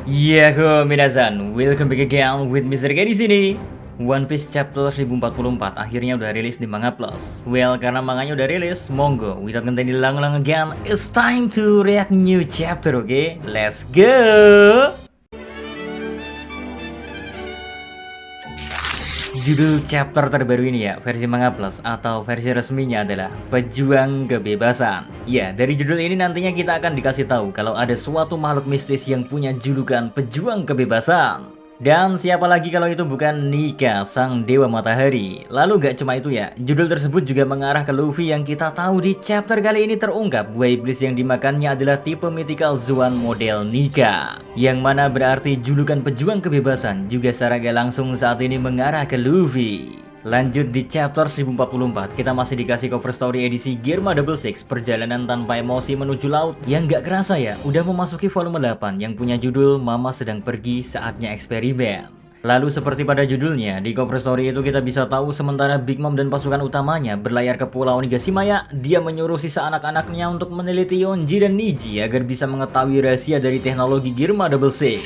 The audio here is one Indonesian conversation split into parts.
Yahoo minasan, welcome back again with Mr. K di sini. One Piece chapter 1044 akhirnya udah rilis di Manga Plus. Well, karena manganya udah rilis, monggo without continuing long again, it's time to react new chapter, okay? Let's go. Judul chapter terbaru ini ya, versi Manga Plus atau versi resminya adalah Pejuang Kebebasan. Ya, dari judul ini nantinya kita akan dikasih tahu kalau ada suatu makhluk mistis yang punya julukan Pejuang Kebebasan. Dan siapa lagi kalau itu bukan Nika, sang dewa matahari. Lalu gak cuma itu ya, judul tersebut juga mengarah ke Luffy yang kita tahu di chapter kali ini terungkap buah iblis yang dimakannya adalah tipe mythical Zoan model Nika. Yang mana berarti julukan Pejuang Kebebasan juga secara gak langsung saat ini mengarah ke Luffy. Lanjut di chapter 1044, kita masih dikasih cover story edisi Gearma Double Six, perjalanan tanpa emosi menuju laut yang gak kerasa ya, udah memasuki volume 8 yang punya judul Mama Sedang Pergi Saatnya Eksperimen. Lalu seperti pada judulnya, di cover story itu kita bisa tahu sementara Big Mom dan pasukan utamanya berlayar ke Pulau Nigashimaya, dia menyuruh sisa anak-anaknya untuk meneliti Yonji dan Niji agar bisa mengetahui rahasia dari teknologi Gearma Double Six.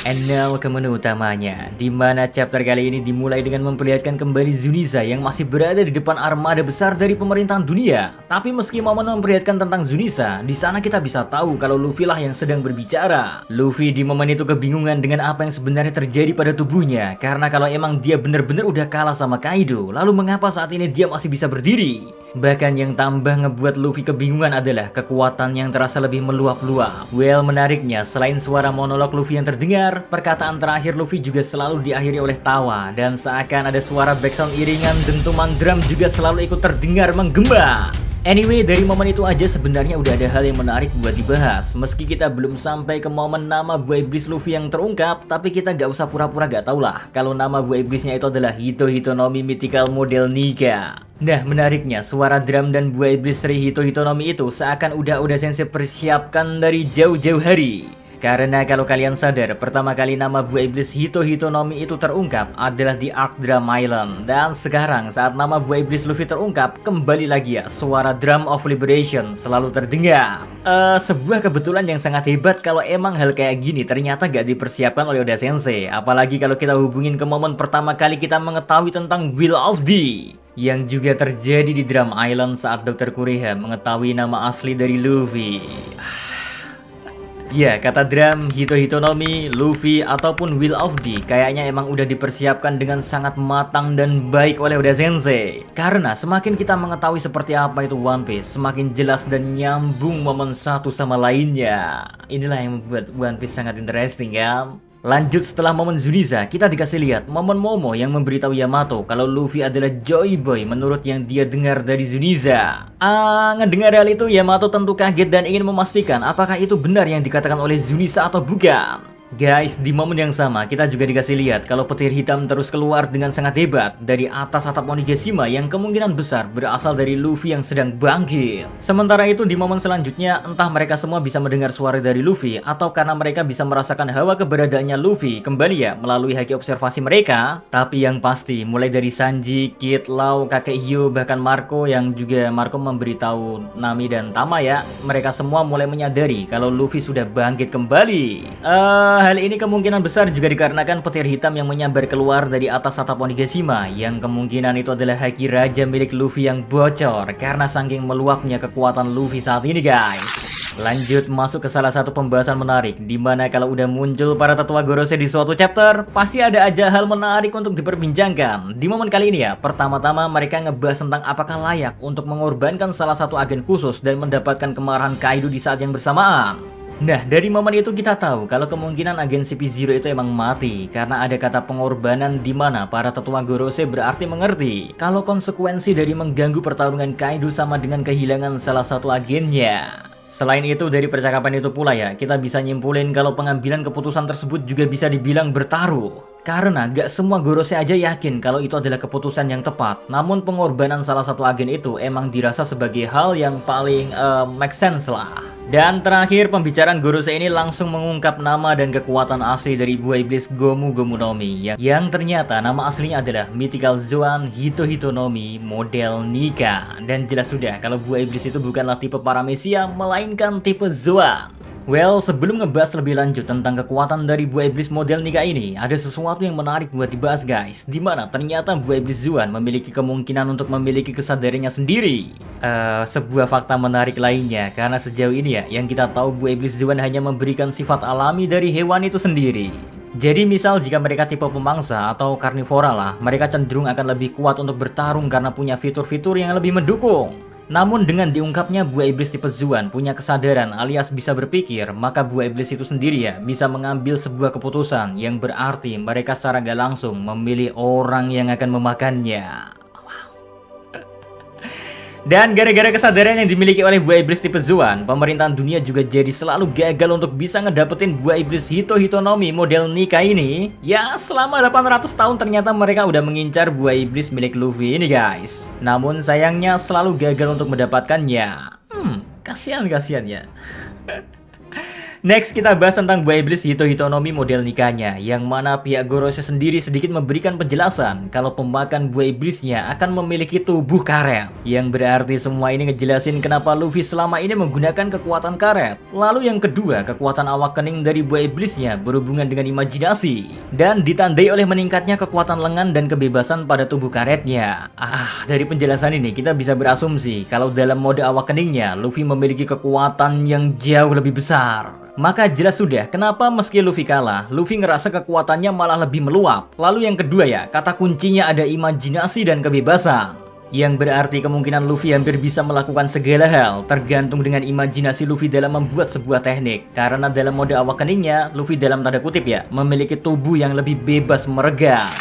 And now ke menu utamanya, di mana chapter kali ini dimulai dengan memperlihatkan kembali Zuniza yang masih berada di depan armada besar dari pemerintahan dunia. Tapi meski momen memperlihatkan tentang Zuniza, di sana kita bisa tahu kalau Luffy lah yang sedang berbicara. Luffy di momen itu kebingungan dengan apa yang sebenarnya terjadi pada tubuhnya, karena kalau emang dia benar-benar udah kalah sama Kaido, lalu mengapa saat ini dia masih bisa berdiri? Bahkan yang tambah ngebuat Luffy kebingungan adalah kekuatan yang terasa lebih meluap-luap. Well, menariknya, selain suara monolog Luffy yang terdengar, perkataan terakhir Luffy juga selalu diakhiri oleh tawa. Dan seakan ada suara backsound iringan dentuman drum juga selalu ikut terdengar menggema. Anyway, dari momen itu aja sebenarnya udah ada hal yang menarik buat dibahas. Meski kita belum sampai ke momen nama buah iblis Luffy yang terungkap, tapi kita gak usah pura-pura gak tau lah kalau nama buah iblisnya itu adalah Hito Hitonomi Mythical Model Nika. Nah, menariknya, suara drum dan buah iblis Sri Hito Hitonomi itu seakan udah Sensei persiapkan dari jauh-jauh hari. Karena kalau kalian sadar, pertama kali nama buah iblis Hito Hitonomi itu terungkap adalah di Arc Drum Island. Dan sekarang saat nama buah iblis Luffy terungkap, kembali lagi ya, suara Drum of Liberation selalu terdengar. Sebuah kebetulan yang sangat hebat kalau emang hal kayak gini ternyata gak dipersiapkan oleh Oda Sensei. Apalagi kalau kita hubungin ke momen pertama kali kita mengetahui tentang Will of the yang juga terjadi di Drum Island saat Dr. Kureha mengetahui nama asli dari Luffy. Ya, kata drum, Hito Hitonomi, Luffy, ataupun Will of the kayaknya emang udah dipersiapkan dengan sangat matang dan baik oleh Oda Sensei. Karena semakin kita mengetahui seperti apa itu One Piece, semakin jelas dan nyambung momen satu sama lainnya. Inilah yang membuat One Piece sangat interesting kan? Lanjut setelah momen Zuniza, kita dikasih lihat momen Momo yang memberitahu Yamato kalau Luffy adalah Joy Boy menurut yang dia dengar dari Zuniza. Ngedengar hal itu, Yamato tentu kaget dan ingin memastikan apakah itu benar yang dikatakan oleh Zuniza atau bukan. Guys, di momen yang sama kita juga dikasih lihat kalau petir hitam terus keluar dengan sangat hebat dari atas atap Onigashima yang kemungkinan besar berasal dari Luffy yang sedang bangkit. Sementara itu di momen selanjutnya, entah mereka semua bisa mendengar suara dari Luffy atau karena mereka bisa merasakan hawa keberadaannya Luffy kembali ya melalui haki observasi mereka. Tapi yang pasti mulai dari Sanji, Kid, Lau, kakek Hyo, bahkan Marco yang juga Marco memberitahu Nami dan Tama ya, mereka semua mulai menyadari kalau Luffy sudah bangkit kembali. Hal ini kemungkinan besar juga dikarenakan petir hitam yang menyambar keluar dari atas atap Onigashima yang kemungkinan itu adalah haki raja milik Luffy yang bocor karena saking meluapnya kekuatan Luffy saat ini guys. Lanjut masuk ke salah satu pembahasan menarik, dimana kalau udah muncul para tetua Gorosei di suatu chapter, pasti ada aja hal menarik untuk diperbincangkan. Di momen kali ini ya, pertama-tama mereka ngebahas tentang apakah layak untuk mengorbankan salah satu agen khusus dan mendapatkan kemarahan Kaido di saat yang bersamaan. Nah, dari momen itu kita tahu kalau kemungkinan agen CP0 itu emang mati karena ada kata pengorbanan di mana para tetua Gorosei berarti mengerti kalau konsekuensi dari mengganggu pertarungan Kaido sama dengan kehilangan salah satu agennya. Selain itu, dari percakapan itu pula ya, kita bisa nyimpulin kalau pengambilan keputusan tersebut juga bisa dibilang bertaruh. Karena gak semua Gorosei aja yakin kalau itu adalah keputusan yang tepat. Namun pengorbanan salah satu agen itu emang dirasa sebagai hal yang paling make sense lah. Dan terakhir, pembicaraan Gorosei ini langsung mengungkap nama dan kekuatan asli dari buah iblis Gomu Gomu no Mi yang ternyata nama aslinya adalah Mythical Zoan Hito Hitonomi model Nika. Dan jelas sudah kalau buah iblis itu bukanlah tipe paramesia melainkan tipe Zoan. Well, sebelum ngebahas lebih lanjut tentang kekuatan dari buah iblis model Nika ini, ada sesuatu yang menarik buat dibahas guys. Dimana ternyata buah iblis Zuan memiliki kemungkinan untuk memiliki kesadarannya sendiri. Sebuah fakta menarik lainnya, karena sejauh ini ya, yang kita tahu buah iblis Zuan hanya memberikan sifat alami dari hewan itu sendiri. Jadi misal jika mereka tipe pemangsa atau karnivora lah, mereka cenderung akan lebih kuat untuk bertarung karena punya fitur-fitur yang lebih mendukung. Namun dengan diungkapnya buah iblis tipe Zuan punya kesadaran alias bisa berpikir, maka buah iblis itu sendiri ya bisa mengambil sebuah keputusan yang berarti mereka secara gak langsung memilih orang yang akan memakannya. Dan gara-gara kesadaran yang dimiliki oleh buah iblis tipe Zuan, pemerintahan dunia juga jadi selalu gagal untuk bisa ngedapetin buah iblis Hitohitonomi model Nika ini. Ya, selama 800 tahun ternyata mereka udah mengincar buah iblis milik Luffy ini guys. Namun sayangnya selalu gagal untuk mendapatkannya. Kasihan ya. Next kita bahas tentang buah iblis Hitohitonomi model Nikanya, yang mana pihak Gorosei sendiri sedikit memberikan penjelasan kalau pemakan buah iblisnya akan memiliki tubuh karet, yang berarti semua ini ngejelasin kenapa Luffy selama ini menggunakan kekuatan karet. Lalu yang kedua, kekuatan awakening dari buah iblisnya berhubungan dengan imajinasi dan ditandai oleh meningkatnya kekuatan lengan dan kebebasan pada tubuh karetnya. Dari penjelasan ini kita bisa berasumsi kalau dalam mode awakeningnya Luffy memiliki kekuatan yang jauh lebih besar. Maka jelas sudah kenapa meski Luffy kalah, Luffy ngerasa kekuatannya malah lebih meluap. Lalu yang kedua ya, kata kuncinya ada imajinasi dan kebebasan. Yang berarti kemungkinan Luffy hampir bisa melakukan segala hal tergantung dengan imajinasi Luffy dalam membuat sebuah teknik. Karena dalam mode awakeningnya, Luffy dalam tanda kutip ya, memiliki tubuh yang lebih bebas meregang.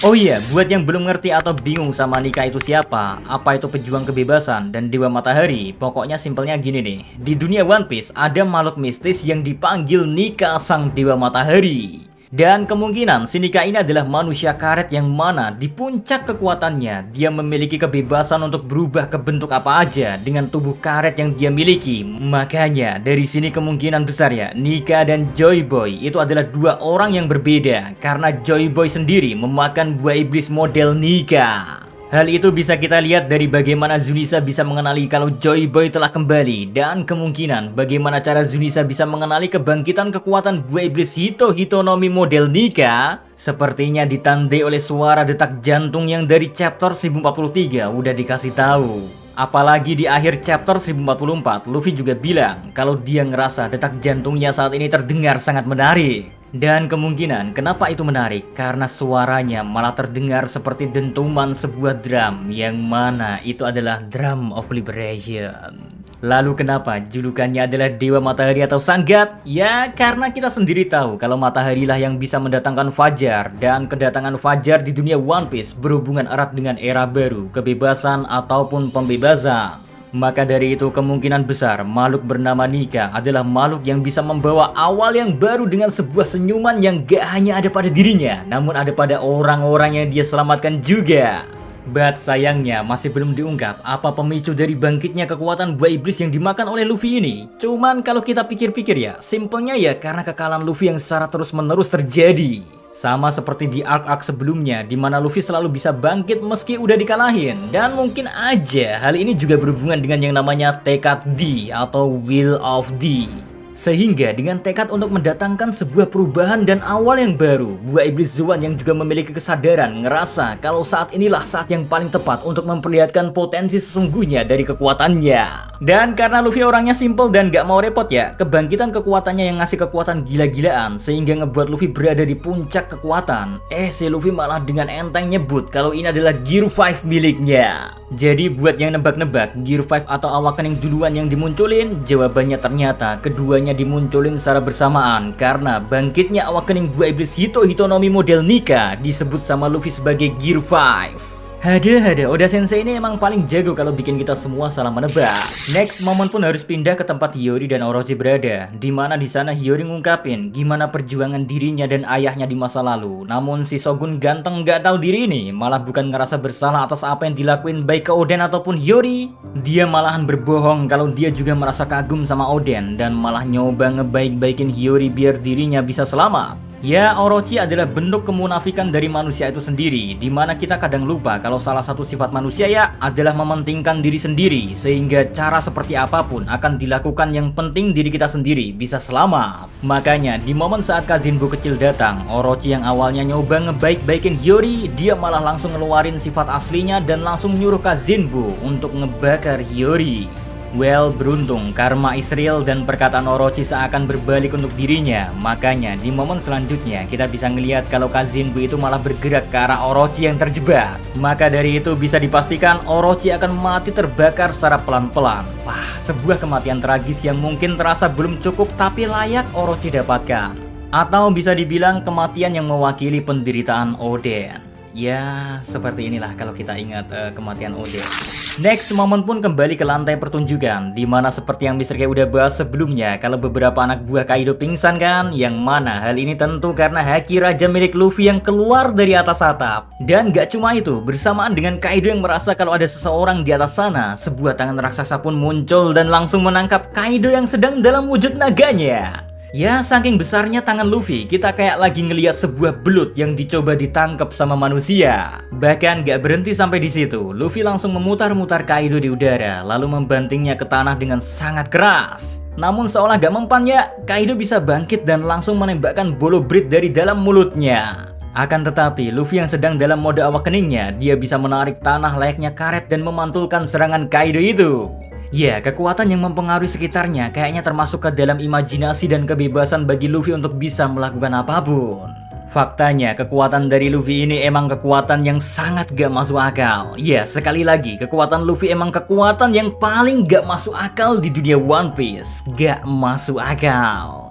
Oh iya, buat yang belum ngerti atau bingung sama Nika itu siapa, apa itu pejuang kebebasan dan dewa matahari, pokoknya simpelnya gini nih. Di dunia One Piece ada makhluk mistis yang dipanggil Nika sang dewa matahari. Dan kemungkinan si Nika ini adalah manusia karet yang mana di puncak kekuatannya dia memiliki kebebasan untuk berubah ke bentuk apa aja dengan tubuh karet yang dia miliki. Makanya dari sini kemungkinan besar ya Nika dan Joy Boy itu adalah dua orang yang berbeda, karena Joy Boy sendiri memakan buah iblis model Nika. Hal itu bisa kita lihat dari bagaimana Zunisa bisa mengenali kalau Joy Boy telah kembali, dan kemungkinan bagaimana cara Zunisa bisa mengenali kebangkitan kekuatan buah iblis Hitohitonomi model Nika sepertinya ditandai oleh suara detak jantung yang dari chapter 1043 udah dikasih tahu. Apalagi di akhir chapter 1044 Luffy juga bilang kalau dia ngerasa detak jantungnya saat ini terdengar sangat menarik. Dan kemungkinan kenapa itu menarik karena suaranya malah terdengar seperti dentuman sebuah drum, yang mana itu adalah Drum of Liberation. Lalu kenapa julukannya adalah Dewa Matahari atau Sun God? Ya karena kita sendiri tahu kalau matahari lah yang bisa mendatangkan fajar, dan kedatangan fajar di dunia One Piece berhubungan erat dengan era baru, kebebasan ataupun pembebasan. Maka dari itu kemungkinan besar makhluk bernama Nika adalah makhluk yang bisa membawa awal yang baru dengan sebuah senyuman yang gak hanya ada pada dirinya, namun ada pada orang-orang yang dia selamatkan juga. But sayangnya masih belum diungkap apa pemicu dari bangkitnya kekuatan buah iblis yang dimakan oleh Luffy ini. Cuman kalau kita pikir-pikir ya, simpelnya ya karena kekalahan Luffy yang secara terus-menerus terjadi. Sama seperti di arc-arc sebelumnya, di mana Luffy selalu bisa bangkit meski udah dikalahin. Dan mungkin aja hal ini juga berhubungan dengan yang namanya tekad D atau Will of D. Sehingga dengan tekad untuk mendatangkan sebuah perubahan dan awal yang baru, buah iblis Zuan yang juga memiliki kesadaran ngerasa kalau saat inilah saat yang paling tepat untuk memperlihatkan potensi sesungguhnya dari kekuatannya. Dan karena Luffy orangnya simple dan gak mau repot ya, kebangkitan kekuatannya yang ngasih kekuatan gila-gilaan sehingga ngebuat Luffy berada di puncak kekuatan. Si Luffy malah dengan enteng nyebut kalau ini adalah Gear 5 miliknya. Jadi buat yang nebak-nebak Gear 5 atau Awakening duluan yang dimunculin, jawabannya ternyata keduanya dimunculin secara bersamaan, karena bangkitnya Awakening buah iblis Hitohitonomi model Nika disebut sama Luffy sebagai Gear 5. Hada, Oda Sensei ini emang paling jago kalau bikin kita semua salah menebak. Next, Momon pun harus pindah ke tempat Hiyori dan Orochi berada, dimana di sana Hiyori ngungkapin gimana perjuangan dirinya dan ayahnya di masa lalu. Namun si Shogun ganteng gak tahu diri ini malah bukan ngerasa bersalah atas apa yang dilakuin baik ke Oden ataupun Hiyori. Dia malahan berbohong kalau dia juga merasa kagum sama Oden dan malah nyoba ngebaik-baikin Hiyori biar dirinya bisa selamat. Ya, Orochi adalah bentuk kemunafikan dari manusia itu sendiri, di mana kita kadang lupa kalau salah satu sifat manusia ya adalah mementingkan diri sendiri, sehingga cara seperti apapun akan dilakukan yang penting diri kita sendiri bisa selamat. Makanya di momen saat Kazinbo kecil datang, Orochi yang awalnya nyoba ngebaik-baikin Hiyori, dia malah langsung ngeluarin sifat aslinya dan langsung nyuruh Kazinbo untuk ngebakar Hiyori. Well, beruntung karma is real dan perkataan Orochi seakan berbalik untuk dirinya. Makanya di momen selanjutnya kita bisa ngelihat kalau Kazinbo itu malah bergerak ke arah Orochi yang terjebak. Maka dari itu bisa dipastikan Orochi akan mati terbakar secara pelan-pelan. Wah, sebuah kematian tragis yang mungkin terasa belum cukup tapi layak Orochi dapatkan. Atau bisa dibilang kematian yang mewakili penderitaan Oden. Ya, seperti inilah kalau kita ingat kematian Oden. Next, momen pun kembali ke lantai pertunjukan, dimana seperti yang Mr. K udah bahas sebelumnya, kalau beberapa anak buah Kaido pingsan kan, yang mana hal ini tentu karena haki raja milik Luffy yang keluar dari atas atap. Dan gak cuma itu, bersamaan dengan Kaido yang merasa kalau ada seseorang di atas sana, sebuah tangan raksasa pun muncul dan langsung menangkap Kaido yang sedang dalam wujud naganya. Ya, saking besarnya tangan Luffy, kita kayak lagi ngelihat sebuah belut yang dicoba ditangkap sama manusia. Bahkan gak berhenti sampai di situ, Luffy langsung memutar-mutar Kaido di udara, lalu membantingnya ke tanah dengan sangat keras. Namun seolah gak mempan ya, Kaido bisa bangkit dan langsung menembakkan bolo bread dari dalam mulutnya. Akan tetapi, Luffy yang sedang dalam mode awakeningnya, dia bisa menarik tanah layaknya karet dan memantulkan serangan Kaido itu. Ya, kekuatan yang mempengaruhi sekitarnya kayaknya termasuk ke dalam imajinasi dan kebebasan bagi Luffy untuk bisa melakukan apapun. Faktanya, kekuatan dari Luffy ini emang kekuatan yang sangat gak masuk akal. Ya, sekali lagi, kekuatan Luffy emang kekuatan yang paling gak masuk akal di dunia One Piece. Gak masuk akal.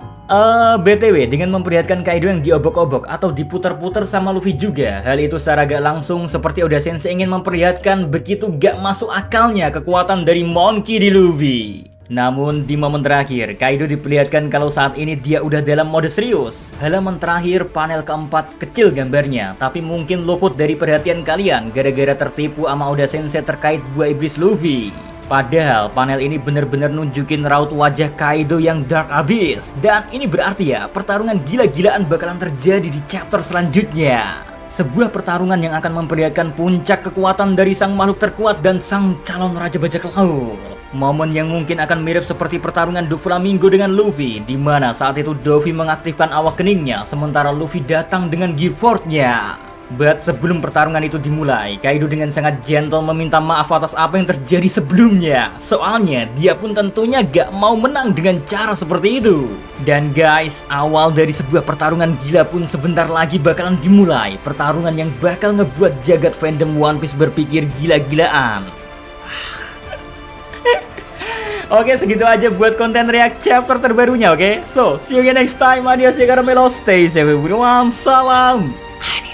BTW, dengan memperlihatkan Kaido yang diobok-obok atau diputar-putar sama Luffy juga, hal itu secara gak langsung seperti Oda Sensei ingin memperlihatkan begitu gak masuk akalnya kekuatan dari Monkey di Luffy. Namun di momen terakhir, Kaido diperlihatkan kalau saat ini dia udah dalam mode serius. Halaman terakhir panel keempat kecil gambarnya, tapi mungkin luput dari perhatian kalian gara-gara tertipu sama Oda Sensei terkait buah iblis Luffy. Padahal panel ini bener-bener nunjukin raut wajah Kaido yang dark abis. Dan ini berarti ya, pertarungan gila-gilaan bakalan terjadi di chapter selanjutnya. Sebuah pertarungan yang akan memperlihatkan puncak kekuatan dari sang makhluk terkuat dan sang calon raja bajak laut. Momen yang mungkin akan mirip seperti pertarungan Doflamingo dengan Luffy, di mana saat itu Dovi mengaktifkan awakeningnya sementara Luffy datang dengan Gifford-nya. But sebelum pertarungan itu dimulai, Kaido dengan sangat gentle meminta maaf atas apa yang terjadi sebelumnya. Soalnya dia pun tentunya gak mau menang dengan cara seperti itu. Dan guys, awal dari sebuah pertarungan gila pun sebentar lagi bakalan dimulai. Pertarungan yang bakal ngebuat jagat fandom One Piece berpikir gila-gilaan. Oke, segitu aja buat konten react chapter terbarunya, oke? So, see you again next time. Adios ya Caramelo. Stay safe everyone. Salam. Adios.